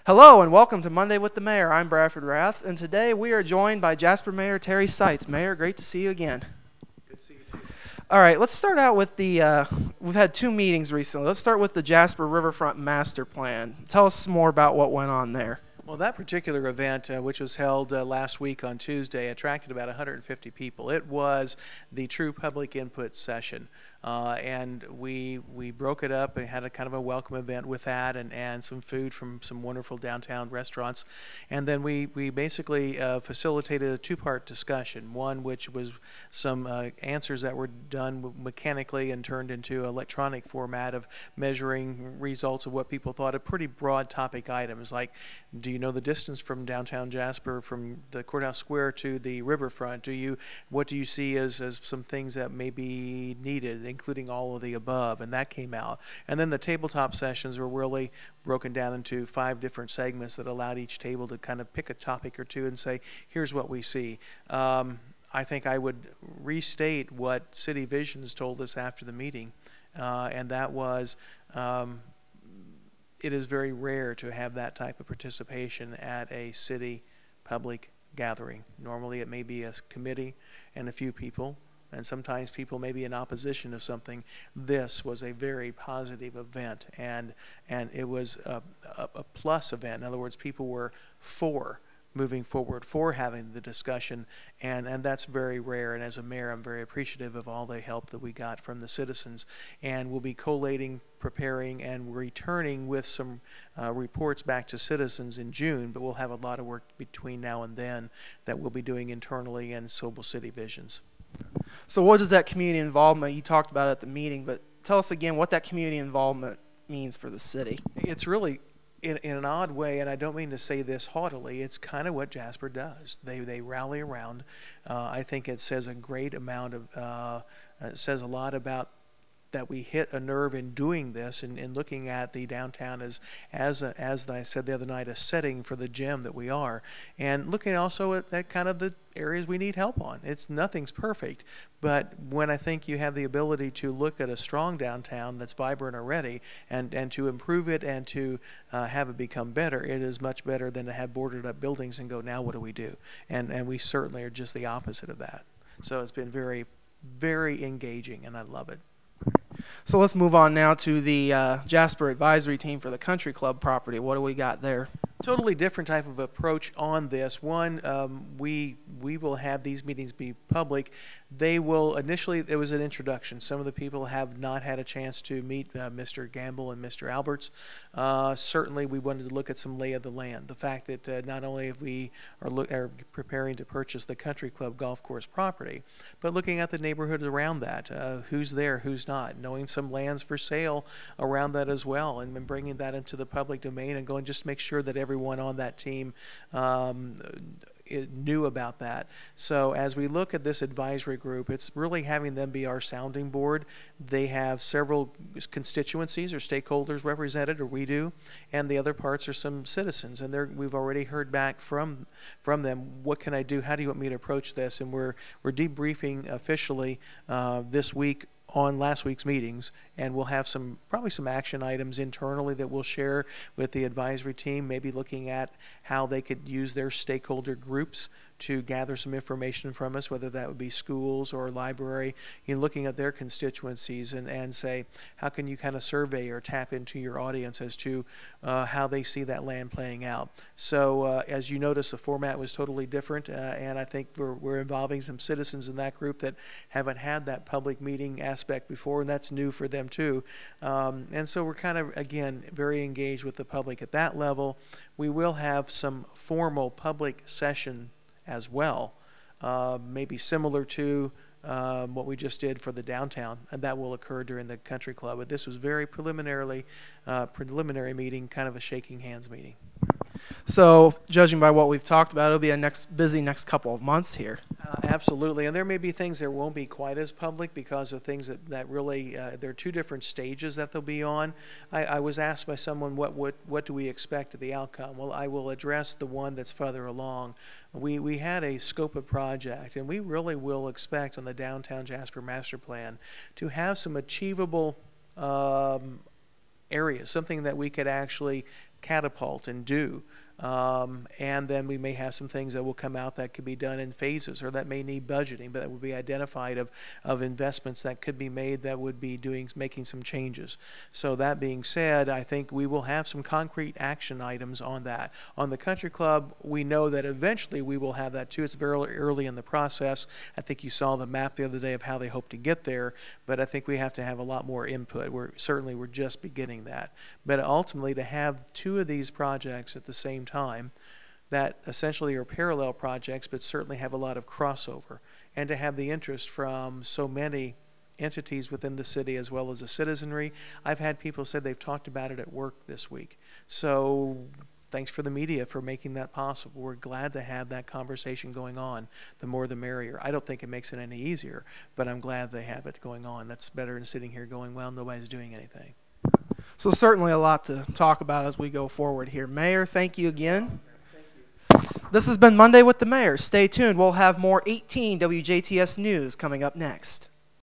Hello and welcome to Monday with the Mayor. I'm Bradford Raths, and today we are joined by Jasper Mayor Terry Seitz. Mayor, great to see you again. Good to see you too. All right, let's start out with we've had two meetings recently. Let's start with the Jasper Riverfront Master Plan. Tell us more about what went on there. Well, that particular event, which was held last week on Tuesday, attracted about 150 people. It was the true public input session. And we broke it up and had a kind of a welcome event with that and some food from some wonderful downtown restaurants. And then we basically facilitated a two-part discussion, one which was some answers that were done mechanically and turned into electronic format of measuring results of what people thought of pretty broad topic items like, do you know the distance from downtown Jasper from the courthouse square to the riverfront? What do you see as some things that may be needed, including all of the above? And that came out. And then the tabletop sessions were really broken down into 5 different segments that allowed each table to kind of pick a topic or two and say, here's what we see. I think I would restate what City Visions told us after the meeting, and that was it is very rare to have that type of participation at a city public gathering. Normally it may be a committee and a few people, and sometimes people may be in opposition of something. This was a very positive event, and it was a plus event. In other words, people were for moving forward, for having the discussion, and that's very rare. And as a mayor, I'm very appreciative of all the help that we got from the citizens, and we'll be collating, preparing, and returning with some reports back to citizens in June, but we'll have a lot of work between now and then that we'll be doing internally, and so will City Visions. So what is that community involvement? You talked about it at the meeting, but tell us again what that community involvement means for the city. It's really, in an odd way, and I don't mean to say this haughtily, it's kind of what Jasper does. They rally around. I think it says a great amount of, it says a lot about that we hit a nerve in doing this and looking at the downtown as I said the other night, a setting for the gem that we are, and looking also at kind of the areas we need help on. Nothing's perfect, but when I think you have the ability to look at a strong downtown that's vibrant already and to improve it and to have it become better, it is much better than to have boarded up buildings and go, now what do we do? And we certainly are just the opposite of that. So it's been very, very engaging, and I love it. So let's move on now to the Jasper Advisory Team for the Country Club property. What do we got there? Totally different type of approach on this. One, we will have these meetings be public. They will initially, it was an introduction. Some of the people have not had a chance to meet Mr. Gamble and Mr. Alberts. Certainly we wanted to look at some lay of the land. The fact that not only have we are preparing to purchase the Country Club golf course property, but looking at the neighborhood around that, who's there, who's not, knowing some lands for sale around that as well, and bringing that into the public domain and going just to make sure that everyone on that team knew about that. So as we look at this advisory group, it's really having them be our sounding board. They have several constituencies or stakeholders represented, or we do, and the other parts are some citizens, and we've already heard back from them, what can I do, how do you want me to approach this? And we're debriefing officially this week on last week's meetings, and we'll have probably some action items internally that we'll share with the advisory team, maybe looking at how they could use their stakeholder groups to gather some information from us, whether that would be schools or library, looking at their constituencies and say, how can you kind of survey or tap into your audience as to how they see that land playing out. So as you notice, the format was totally different, and I think we're involving some citizens in that group that haven't had that public meeting aspect before, and that's new for them too. And so we're kind of, again, very engaged with the public at that level. We will have some formal public session as well, maybe similar to what we just did for the downtown, and that will occur during the Country Club. But this was very preliminary meeting, kind of a shaking hands meeting. So judging by what we've talked about, it'll be a busy next couple of months here. Absolutely, and there may be things that won't be quite as public because of things that really, there are 2 different stages that they'll be on. I was asked by someone, what do we expect of the outcome? Well, I will address the one that's further along. We had a scope of project, and we really will expect on the Downtown Jasper Master Plan to have some achievable areas, something that we could actually catapult and do. And then we may have some things that will come out that could be done in phases, or that may need budgeting, but that will be identified of investments that could be made that would be making some changes. So that being said, I think we will have some concrete action items on that. On the country club, we know that eventually we will have that too. It's very early in the process. I think you saw the map the other day of how they hope to get there, but I think we have to have a lot more input. We're just beginning that. But ultimately, to have two of these projects at the same time that essentially are parallel projects but certainly have a lot of crossover, and to have the interest from so many entities within the city as well as the citizenry. I've had people say they've talked about it at work this week. So thanks for the media for making that possible. We're glad to have that conversation going on. The more the merrier. I don't think it makes it any easier, but I'm glad they have it going on. That's better than sitting here going, well, nobody's doing anything. So certainly a lot to talk about as we go forward here. Mayor, thank you again. Thank you. This has been Monday with the Mayor. Stay tuned. We'll have more 18 WJTS news coming up next.